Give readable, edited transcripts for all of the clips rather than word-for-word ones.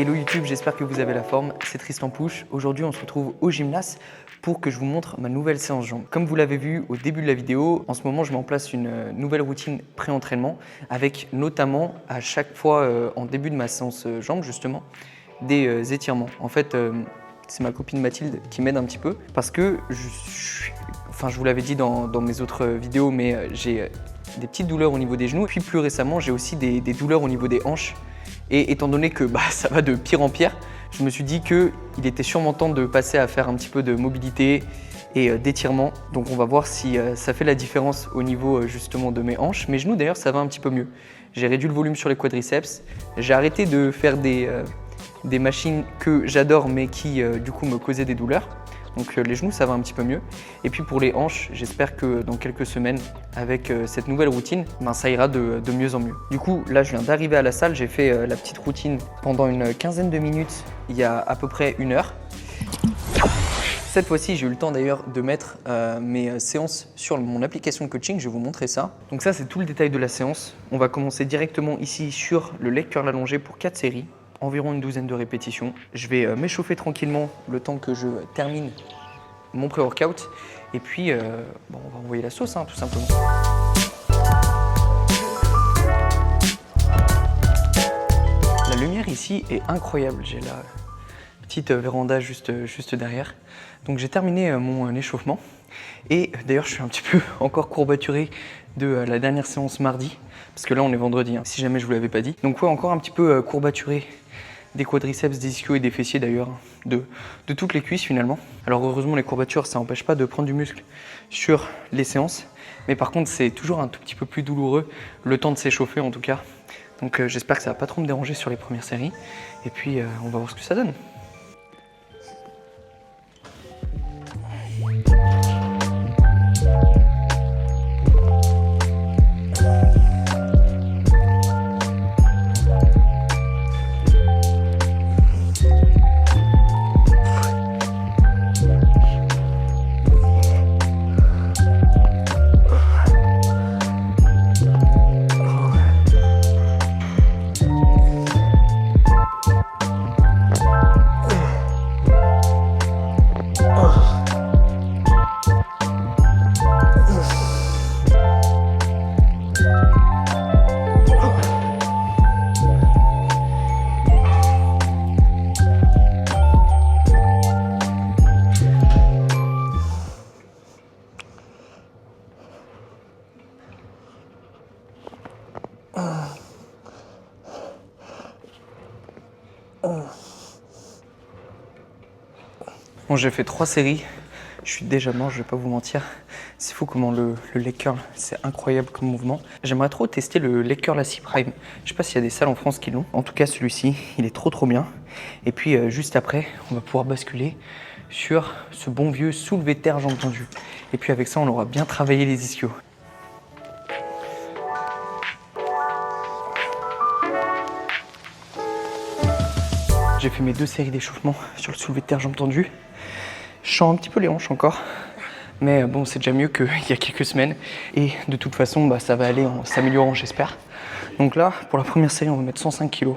Hello YouTube, j'espère que vous avez la forme, c'est Tristan Pouche. Aujourd'hui on se retrouve au gymnase pour que je vous montre ma nouvelle séance jambes. Comme vous l'avez vu au début de la vidéo, en ce moment je mets en place une nouvelle routine pré-entraînement avec notamment à chaque fois en début de ma séance jambes justement des étirements. En fait c'est ma copine Mathilde qui m'aide un petit peu parce que je vous l'avais dit dans mes autres vidéos, mais j'ai des petites douleurs au niveau des genoux. Puis plus récemment j'ai aussi des douleurs au niveau des hanches. Et étant donné que ça va de pire en pire, je me suis dit qu'il était sûrement temps de passer à faire un petit peu de mobilité et d'étirement. Donc on va voir si ça fait la différence au niveau justement de mes hanches. Mes genoux d'ailleurs ça va un petit peu mieux. J'ai réduit le volume sur les quadriceps. J'ai arrêté de faire des machines que j'adore mais qui du coup me causaient des douleurs. Donc les genoux ça va un petit peu mieux. Et puis pour les hanches, j'espère que dans quelques semaines, avec cette nouvelle routine, ça ira de mieux en mieux. Du coup là je viens d'arriver à la salle, j'ai fait la petite routine pendant une quinzaine de minutes il y a à peu près 1 heure. Cette fois-ci j'ai eu le temps d'ailleurs de mettre mes séances sur mon application de coaching, je vais vous montrer ça. Donc ça c'est tout le détail de la séance. On va commencer directement ici sur le leg curl allongé pour 4 séries. Environ une douzaine de répétitions. Je vais m'échauffer tranquillement le temps que je termine mon pré-workout. Et puis, on va envoyer la sauce, tout simplement. La lumière ici est incroyable. J'ai la petite véranda juste derrière. Donc j'ai terminé mon échauffement. Et d'ailleurs, je suis un petit peu encore courbaturé de la dernière séance mardi. Parce que là, on est vendredi, si jamais je vous l'avais pas dit. Donc ouais, encore un petit peu courbaturé des quadriceps, des ischios et des fessiers d'ailleurs, de toutes les cuisses finalement. Alors heureusement les courbatures ça n'empêche pas de prendre du muscle sur les séances, mais par contre c'est toujours un tout petit peu plus douloureux le temps de s'échauffer en tout cas. Donc j'espère que ça va pas trop me déranger sur les premières séries et puis on va voir ce que ça donne. Bon, j'ai fait 3 séries, je suis déjà mort, je vais pas vous mentir. C'est fou comment le leg curl, c'est incroyable comme mouvement. J'aimerais trop tester le leg curl à C-Prime. Je sais pas s'il y a des salles en France qui l'ont. En tout cas, celui-ci, il est trop bien. Et puis juste après, on va pouvoir basculer sur ce bon vieux soulevé de terre jambes tendues. Et puis avec ça, on aura bien travaillé les ischios. J'ai fait mes 2 séries d'échauffement sur le soulevé de terre jambes tendues. Je sens un petit peu les hanches encore, mais bon, c'est déjà mieux qu'il y a quelques semaines. Et de toute façon, ça va aller en s'améliorant, j'espère. Donc là, pour la première série, on va mettre 105 kg.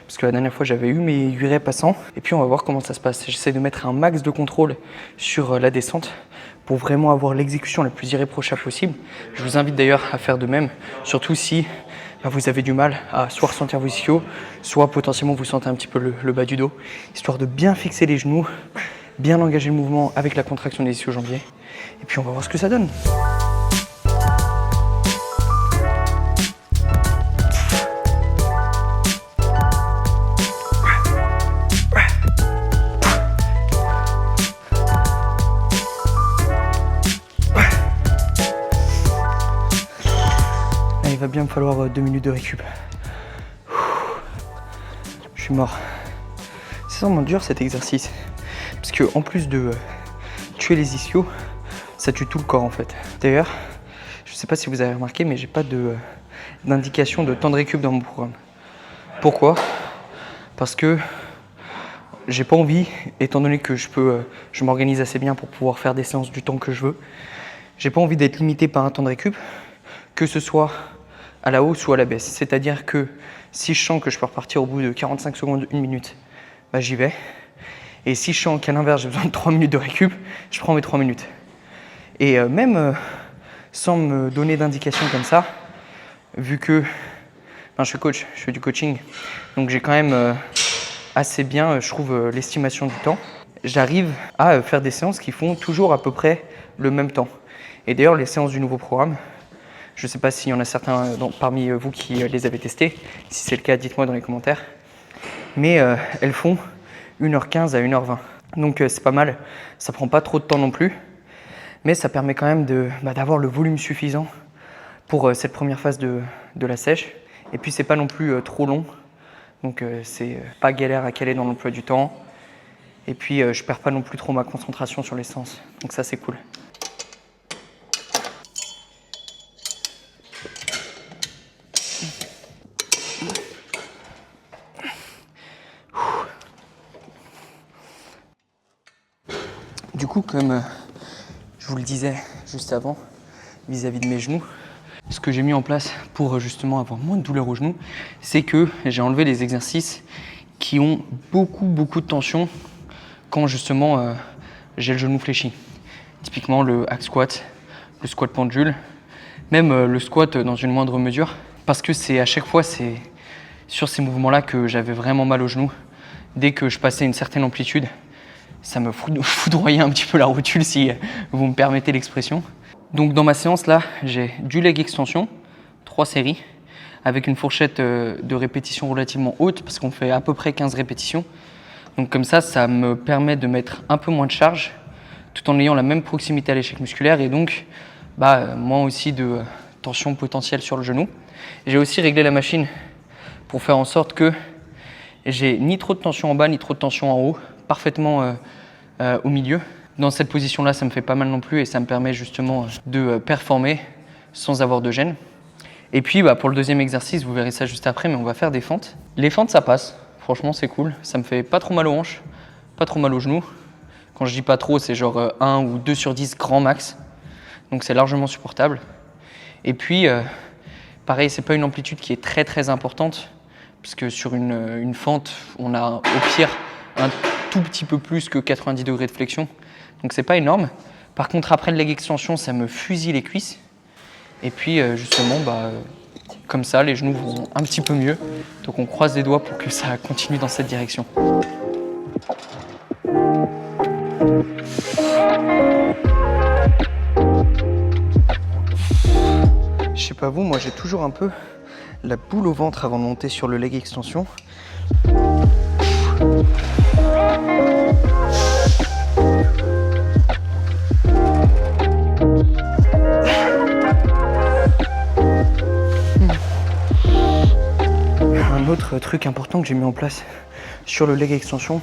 Parce que la dernière fois, j'avais eu mes 8 reps à 100. Et puis, on va voir comment ça se passe. J'essaie de mettre un max de contrôle sur la descente pour vraiment avoir l'exécution la plus irréprochable possible. Je vous invite d'ailleurs à faire de même, surtout si vous avez du mal à soit ressentir vos ischios, soit potentiellement vous sentez un petit peu le bas du dos, histoire de bien fixer les genoux, bien engager le mouvement avec la contraction des ischio-jambiers. Et puis on va voir ce que ça donne. Là, il va bien me falloir 2 minutes de récup. Je suis mort. C'est vraiment dur cet exercice. Parce que en plus de tuer les ischios, ça tue tout le corps en fait. D'ailleurs, je ne sais pas si vous avez remarqué, mais j'ai pas d'indication de temps de récup dans mon programme. Pourquoi? Parce que j'ai pas envie, étant donné que je m'organise assez bien pour pouvoir faire des séances du temps que je veux, j'ai pas envie d'être limité par un temps de récup, que ce soit à la hausse ou à la baisse. C'est-à-dire que Si je sens que je peux repartir au bout de 45 secondes, 1 minute, bah, j'y vais. Et si je sens qu'à l'inverse, j'ai besoin de 3 minutes de récup, je prends mes 3 minutes. Et même sans me donner d'indication comme ça, vu que je suis coach, je fais du coaching, donc j'ai quand même assez bien, je trouve, l'estimation du temps. J'arrive à faire des séances qui font toujours à peu près le même temps. Et d'ailleurs, les séances du nouveau programme, je ne sais pas s'il y en a certains parmi vous qui les avez testées. Si c'est le cas, dites-moi dans les commentaires. Mais elles font 1h15 à 1h20. Donc c'est pas mal. Ça prend pas trop de temps non plus. Mais ça permet quand même d'avoir le volume suffisant pour cette première phase de la sèche. Et puis c'est pas non plus trop long. Donc c'est pas galère à caler dans l'emploi du temps. Et puis je perds pas non plus trop ma concentration sur les séances. Donc ça c'est cool. Du coup, comme je vous le disais juste avant, vis-à-vis de mes genoux, ce que j'ai mis en place pour justement avoir moins de douleur aux genoux, c'est que j'ai enlevé les exercices qui ont beaucoup de tension quand justement j'ai le genou fléchi. Typiquement le hack squat, le squat pendule, même le squat dans une moindre mesure, parce que c'est à chaque fois sur ces mouvements-là que j'avais vraiment mal aux genoux. Dès que je passais une certaine amplitude, ça me foudroyait un petit peu la rotule, si vous me permettez l'expression. Donc dans ma séance là, j'ai du leg extension, 3 séries, avec une fourchette de répétition relativement haute, parce qu'on fait à peu près 15 répétitions. Donc comme ça me permet de mettre un peu moins de charge, tout en ayant la même proximité à l'échec musculaire, et donc moins aussi de tension potentielle sur le genou. J'ai aussi réglé la machine pour faire en sorte que j'ai ni trop de tension en bas, ni trop de tension en haut, parfaitement au milieu. Dans cette position-là, ça me fait pas mal non plus, et ça me permet justement de performer sans avoir de gêne. Et puis pour le deuxième exercice, vous verrez ça juste après, mais on va faire des fentes. Les fentes, ça passe. Franchement, c'est cool. Ça me fait pas trop mal aux hanches, pas trop mal aux genoux. Quand je dis pas trop, c'est genre 1 ou 2 sur 10 grand max. Donc c'est largement supportable. Et puis, pareil, c'est pas une amplitude qui est très importante, puisque sur une fente, on a au pire un tout petit peu plus que 90 degrés de flexion. Donc c'est pas énorme. Par contre, après le leg extension, ça me fusille les cuisses. Et puis justement, comme ça, les genoux vont un petit peu mieux. Donc on croise les doigts pour que ça continue dans cette direction. Je sais pas vous, moi j'ai toujours un peu la boule au ventre avant de monter sur le leg extension. Un autre truc important que j'ai mis en place sur le leg extension,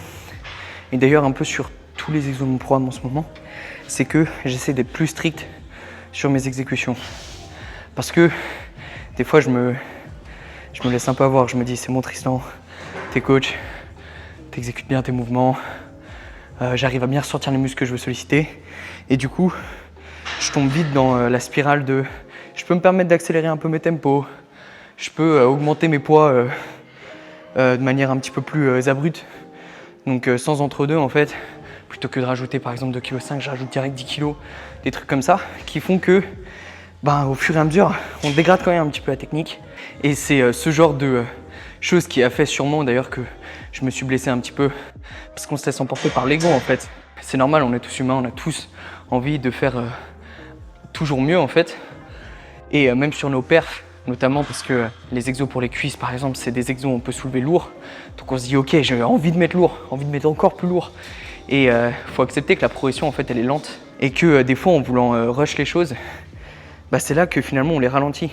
et d'ailleurs un peu sur tous les exos de mon programme en ce moment, c'est que j'essaie d'être plus strict sur mes exécutions. Parce que des fois je me laisse un peu avoir, je me dis c'est bon Tristan, t'es coach, t'exécutes bien tes mouvements, j'arrive à bien ressortir les muscles que je veux solliciter, et du coup je tombe vite dans la spirale de je peux me permettre d'accélérer un peu mes tempos, je peux augmenter mes poids de manière un petit peu plus abrupte, donc sans entre-deux en fait, plutôt que de rajouter par exemple 2,5 kg, je rajoute direct 10 kg, des trucs comme ça qui font que au fur et à mesure, on dégrade quand même un petit peu la technique. Et c'est ce genre de choses qui a fait sûrement d'ailleurs que je me suis blessé un petit peu, parce qu'on se laisse emporter par l'ego en fait. C'est normal, on est tous humains, on a tous envie de faire toujours mieux en fait. Et même sur nos perfs, notamment parce que les exos pour les cuisses par exemple, c'est des exos où on peut soulever lourd. Donc on se dit ok, j'ai envie de mettre lourd, envie de mettre encore plus lourd. Et faut accepter que la progression en fait elle est lente. Et que des fois en voulant rush les choses, c'est là que finalement on les ralentit,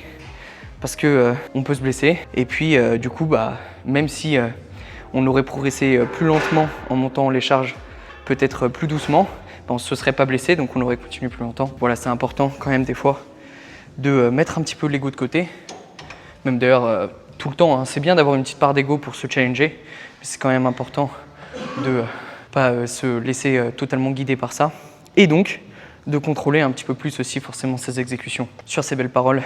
parce que on peut se blesser, et puis du coup même si on aurait progressé plus lentement en montant les charges peut-être plus doucement, on ne se serait pas blessé, donc on aurait continué plus longtemps. Voilà, c'est important quand même des fois de mettre un petit peu l'ego de côté, même d'ailleurs tout le temps, hein. C'est bien d'avoir une petite part d'ego pour se challenger, mais c'est quand même important de pas se laisser totalement guider par ça, et donc de contrôler un petit peu plus aussi forcément ses exécutions. Sur ces belles paroles,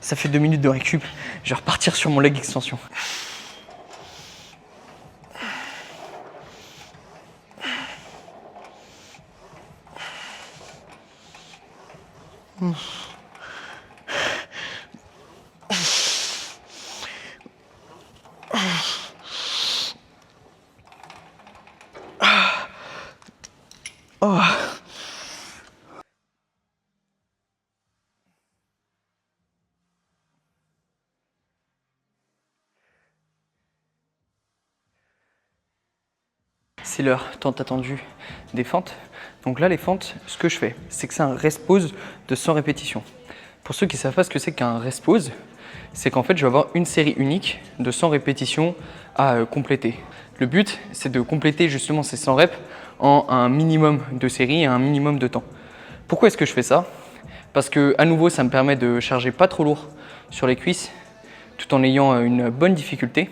Ça fait 2 minutes de récup. Je vais repartir sur mon leg extension. Oh. C'est l'heure tant attendue des fentes. Donc là, les fentes, ce que je fais, c'est que c'est un rest-pause de 100 répétitions. Pour ceux qui ne savent pas ce que c'est qu'un rest-pause, c'est qu'en fait, je vais avoir une série unique de 100 répétitions à compléter. Le but, c'est de compléter justement ces 100 reps en un minimum de séries et un minimum de temps. Pourquoi est-ce que je fais ça? Parce que à nouveau, ça me permet de charger pas trop lourd sur les cuisses tout en ayant une bonne difficulté.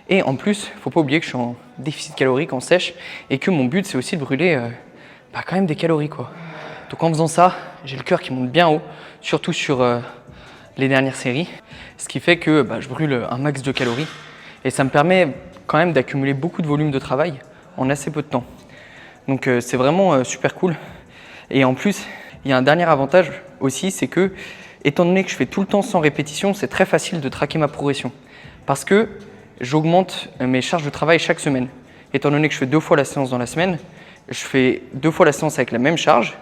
Et en plus, il ne faut pas oublier que je suis en déficit calorique, en sèche, et que mon but, c'est aussi de brûler quand même des calories, quoi. Donc en faisant ça, j'ai le cœur qui monte bien haut, surtout sur les dernières séries, ce qui fait que je brûle un max de calories. Et ça me permet quand même d'accumuler beaucoup de volume de travail en assez peu de temps. Donc c'est vraiment super cool. Et en plus, il y a un dernier avantage aussi, c'est que, étant donné que je fais tout le temps 100 répétitions, c'est très facile de traquer ma progression. Parce que j'augmente mes charges de travail chaque semaine. Étant donné que je fais 2 fois la séance dans la semaine, je fais 2 fois la séance avec la même charge.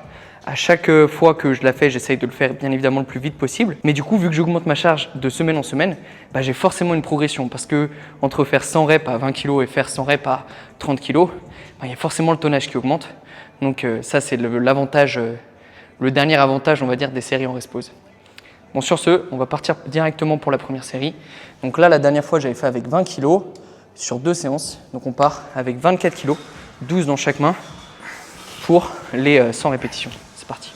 À chaque fois que je la fais, j'essaye de le faire bien évidemment le plus vite possible. Mais du coup, vu que j'augmente ma charge de semaine en semaine, j'ai forcément une progression. Parce que entre faire 100 reps à 20 kg et faire 100 reps à 30 kg, il y a forcément le tonnage qui augmente. Donc ça, c'est l'avantage, le dernier avantage, on va dire, des séries en rest-pause. Bon, sur ce, on va partir directement pour la première série. Donc là, la dernière fois, j'avais fait avec 20 kg sur 2 séances. Donc on part avec 24 kg, 12 dans chaque main pour les 100 répétitions. C'est parti.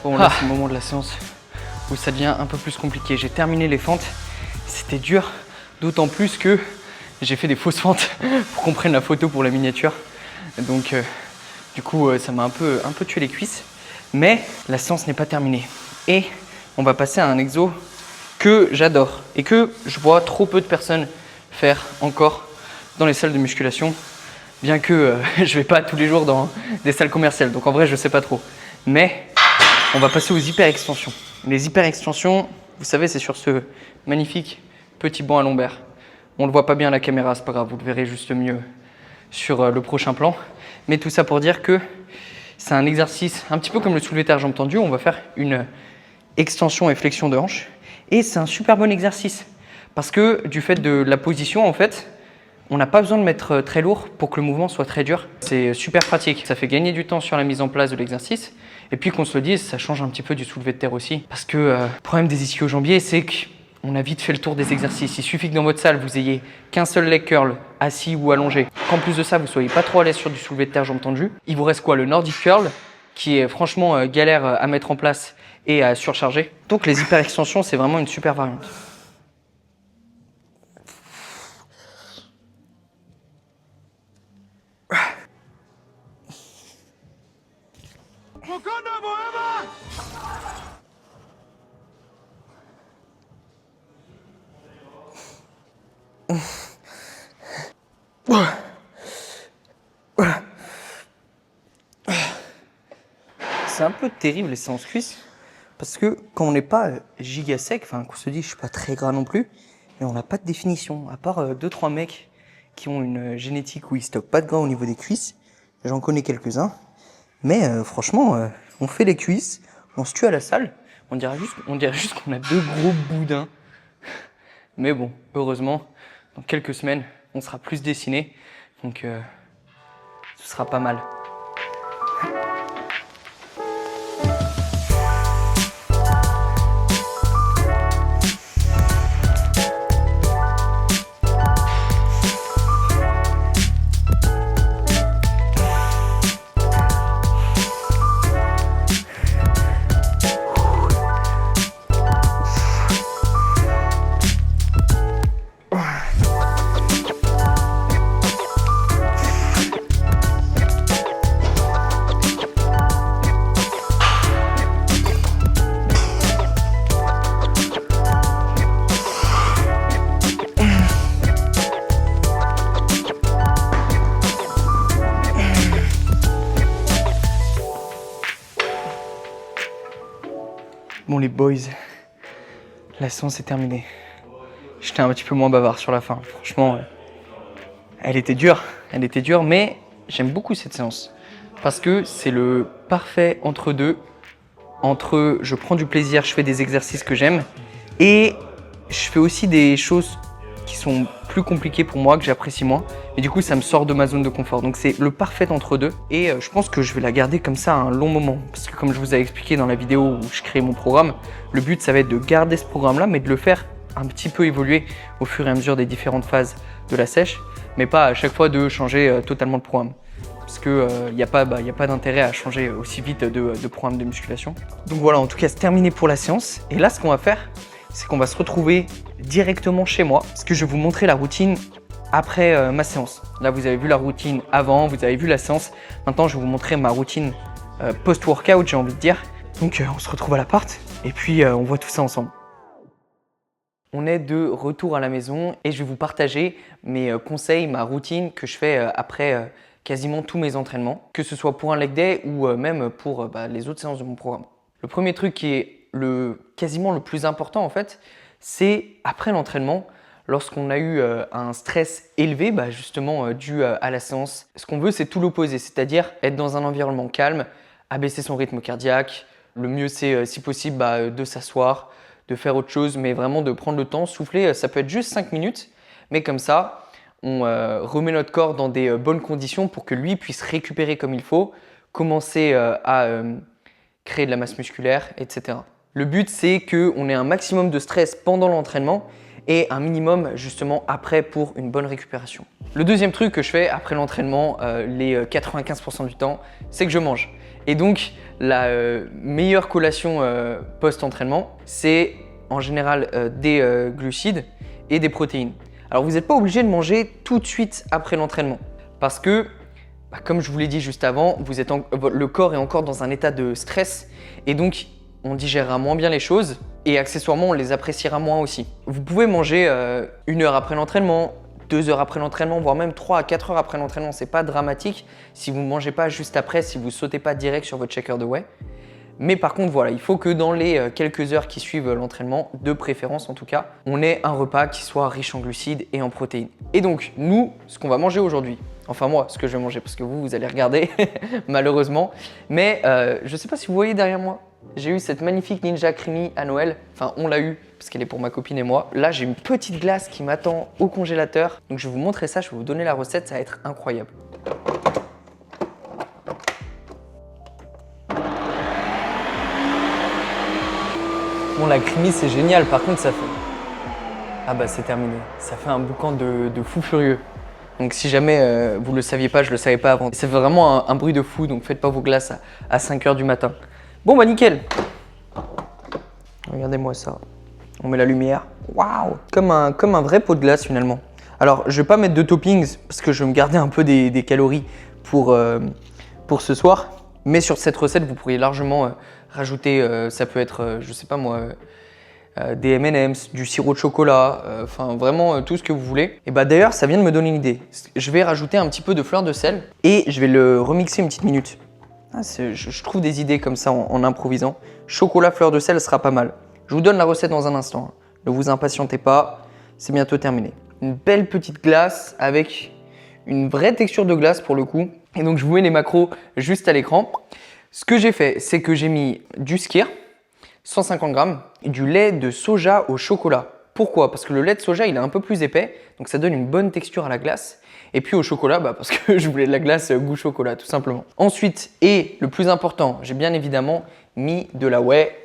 Bon, là, c'est le moment de la séance où ça devient un peu plus compliqué. J'ai terminé les fentes, c'était dur, d'autant plus que j'ai fait des fausses fentes pour qu'on prenne la photo pour la miniature. Donc, du coup, ça m'a un peu tué les cuisses. Mais la séance n'est pas terminée. Et on va passer à un exo que j'adore et que je vois trop peu de personnes faire encore dans les salles de musculation. Bien que je ne vais pas tous les jours dans des salles commerciales. Donc en vrai, je ne sais pas trop. Mais on va passer aux hyper-extensions. Les hyper-extensions, vous savez, c'est sur ce magnifique petit banc à lombaire. On ne le voit pas bien à la caméra, c'est pas grave, vous le verrez juste mieux sur le prochain plan. Mais tout ça pour dire que c'est un exercice un petit peu comme le soulevé de terre jambes tendues. On va faire une extension et flexion de hanche. Et c'est un super bon exercice. Parce que du fait de la position, en fait, on n'a pas besoin de mettre très lourd pour que le mouvement soit très dur. C'est super pratique. Ça fait gagner du temps sur la mise en place de l'exercice. Et puis qu'on se le dise, ça change un petit peu du soulevé de terre aussi. Parce que le problème des ischio-jambiers, c'est qu'on a vite fait le tour des exercices. Il suffit que dans votre salle, vous ayez qu'un seul leg curl, assis ou allongé. Qu'en plus de ça, vous ne soyez pas trop à l'aise sur du soulevé de terre jambes tendues. Il vous reste quoi? Le Nordic curl, qui est franchement galère à mettre en place et à surcharger. Donc les hyper-extensions, c'est vraiment une super variante. C'est un peu terrible les séances cuisses parce que quand on n'est pas giga sec, enfin qu'on se dit je suis pas très gras non plus, mais on n'a pas de définition. À part 2-3 mecs qui ont une génétique où ils stockent pas de gras au niveau des cuisses, j'en connais quelques-uns, mais franchement on fait les cuisses, on se tue à la salle, on dirait juste qu'on a 2 gros boudins. Mais bon, heureusement, dans quelques semaines, on sera plus dessiné, donc ce sera pas mal. Bon les boys, la séance est terminée. J'étais un petit peu moins bavard sur la fin. Franchement, elle était dure, mais j'aime beaucoup cette séance. Parce que c'est le parfait entre deux. Entre je prends du plaisir, je fais des exercices que j'aime et je fais aussi des choses qui sont plus compliquées pour moi, que j'apprécie moins. Et du coup, ça me sort de ma zone de confort. Donc c'est le parfait entre deux. Et je pense que je vais la garder comme ça un long moment. Parce que comme je vous ai expliqué dans la vidéo où je crée mon programme, le but, ça va être de garder ce programme-là, mais de le faire un petit peu évoluer au fur et à mesure des différentes phases de la sèche, mais pas à chaque fois de changer totalement de programme. Parce qu'il n'y a pas d'intérêt à changer aussi vite de programme de musculation. Donc voilà, en tout cas, c'est terminé pour la séance. Et là, ce qu'on va faire, c'est qu'on va se retrouver directement chez moi, parce que je vais vous montrer la routine après ma séance. Là, vous avez vu la routine avant, vous avez vu la séance. Maintenant, je vais vous montrer ma routine post-workout, j'ai envie de dire. Donc, on se retrouve à l'appart et puis on voit tout ça ensemble. On est de retour à la maison et je vais vous partager mes conseils, ma routine que je fais après quasiment tous mes entraînements, que ce soit pour un leg day ou même pour les autres séances de mon programme. Le premier truc qui est quasiment le plus important en fait, c'est après l'entraînement, lorsqu'on a eu un stress élevé, justement dû à la séance. Ce qu'on veut, c'est tout l'opposé, c'est-à-dire être dans un environnement calme, abaisser son rythme cardiaque. Le mieux, c'est si possible de s'asseoir, de faire autre chose, mais vraiment de prendre le temps, souffler. Ça peut être juste 5 minutes, mais comme ça, on remet notre corps dans des bonnes conditions pour que lui puisse récupérer comme il faut, commencer à créer de la masse musculaire, etc. Le but, c'est qu'on ait un maximum de stress pendant l'entraînement et un minimum justement après pour une bonne récupération. Le deuxième truc que je fais après l'entraînement, les 95% du temps, c'est que je mange. Et donc, la meilleure collation post-entraînement, c'est en général des glucides et des protéines. Alors, vous n'êtes pas obligé de manger tout de suite après l'entraînement parce que, comme je vous l'ai dit juste avant, le corps est encore dans un état de stress et donc on digérera moins bien les choses et accessoirement on les appréciera moins aussi. Vous pouvez manger 1 heure après l'entraînement, 2 heures après l'entraînement, voire même 3 à 4 heures après l'entraînement. C'est pas dramatique si vous ne mangez pas juste après, si vous ne sautez pas direct sur votre shaker de whey. Mais par contre, voilà, il faut que dans les quelques heures qui suivent l'entraînement, de préférence en tout cas, on ait un repas qui soit riche en glucides et en protéines. Et donc, nous, ce qu'on va manger aujourd'hui, enfin moi, ce que je vais manger, parce que vous allez regarder, malheureusement. Mais je ne sais pas si vous voyez derrière moi, j'ai eu cette magnifique Ninja Creamy à Noël. Enfin, on l'a eu, parce qu'elle est pour ma copine et moi. Là, j'ai une petite glace qui m'attend au congélateur. Donc, je vais vous montrer ça, je vais vous donner la recette, ça va être incroyable. Bon, la creamy, c'est génial. Par contre, ça fait... Ah bah, c'est terminé. Ça fait un boucan de fou furieux. Donc, si jamais vous ne le saviez pas, je ne le savais pas avant. Ça fait vraiment un bruit de fou, donc faites pas vos glaces à 5 h du matin. Bon, bah nickel. Regardez-moi ça. On met la lumière. Waouh! Comme un vrai pot de glace finalement. Alors, je vais pas mettre de toppings parce que je vais me garder un peu des calories pour ce soir. Mais sur cette recette, vous pourriez largement rajouter, ça peut être, je sais pas moi, des M&M's, du sirop de chocolat, enfin vraiment tout ce que vous voulez. Et bah d'ailleurs, ça vient de me donner une idée. Je vais rajouter un petit peu de fleur de sel et je vais le remixer une petite minute. Ah, je trouve des idées comme ça en improvisant. Chocolat, fleur de sel sera pas mal. Je vous donne la recette dans un instant. Ne vous impatientez pas, c'est bientôt terminé. Une belle petite glace avec une vraie texture de glace pour le coup. Et donc je vous mets les macros juste à l'écran. Ce que j'ai fait, c'est que j'ai mis du skyr, 150 g, et du lait de soja au chocolat. Pourquoi? Parce que le lait de soja, il est un peu plus épais, donc ça donne une bonne texture à la glace. Et puis au chocolat, parce que je voulais de la glace goût chocolat, tout simplement. Ensuite, et le plus important, j'ai bien évidemment mis de la whey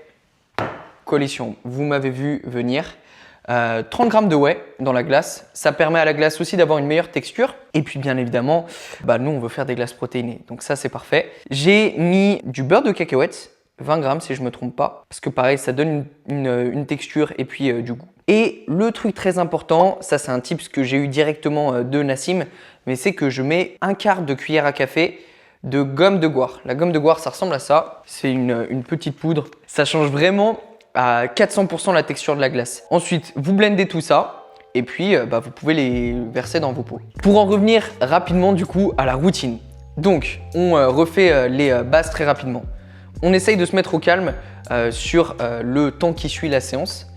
coalition. Vous m'avez vu venir. 30 g de whey dans la glace, ça permet à la glace aussi d'avoir une meilleure texture. Et puis bien évidemment, nous on veut faire des glaces protéinées, donc ça c'est parfait. J'ai mis du beurre de cacahuète, 20 g si je me trompe pas, parce que pareil ça donne une texture et puis du goût. Et le truc très important, ça c'est un tips que j'ai eu directement de Nassim, mais c'est que je mets 1/4 de cuillère à café de gomme de goire. La gomme de goire ça ressemble à ça, c'est une petite poudre, ça change vraiment à 400% la texture de la glace. Ensuite, vous blendez tout ça et puis vous pouvez les verser dans vos pots. Pour en revenir rapidement du coup à la routine. Donc, on refait les bases très rapidement. On essaye de se mettre au calme sur le temps qui suit la séance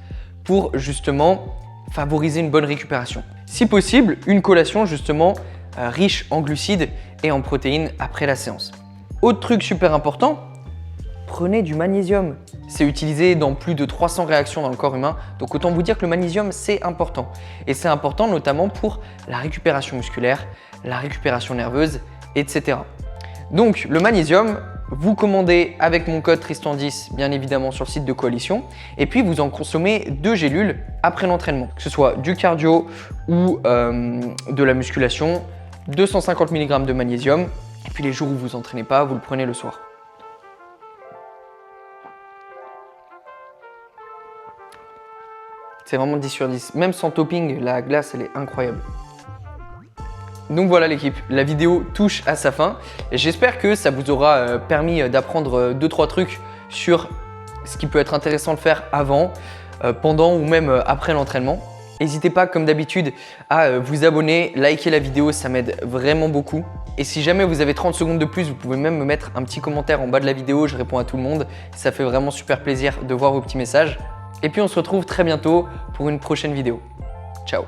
pour justement favoriser une bonne récupération. Si possible, une collation justement riche en glucides et en protéines après la séance. Autre truc super important, prenez du magnésium. C'est utilisé dans plus de 300 réactions dans le corps humain, donc autant vous dire que le magnésium c'est important. Et c'est important notamment pour la récupération musculaire, la récupération nerveuse, etc. Donc le magnésium, vous commandez avec mon code Tristan10 bien évidemment sur le site de Coalition et puis vous en consommez 2 gélules après l'entraînement, que ce soit du cardio ou de la musculation, 250 mg de magnésium et puis les jours où vous vous entraînez pas, vous le prenez le soir. C'est vraiment 10 sur 10, même sans topping, la glace elle est incroyable. Donc voilà l'équipe, la vidéo touche à sa fin. J'espère que ça vous aura permis d'apprendre 2-3 trucs sur ce qui peut être intéressant de faire avant, pendant ou même après l'entraînement. N'hésitez pas comme d'habitude à vous abonner, liker la vidéo, ça m'aide vraiment beaucoup. Et si jamais vous avez 30 secondes de plus, vous pouvez même me mettre un petit commentaire en bas de la vidéo, je réponds à tout le monde. Ça fait vraiment super plaisir de voir vos petits messages. Et puis on se retrouve très bientôt pour une prochaine vidéo. Ciao!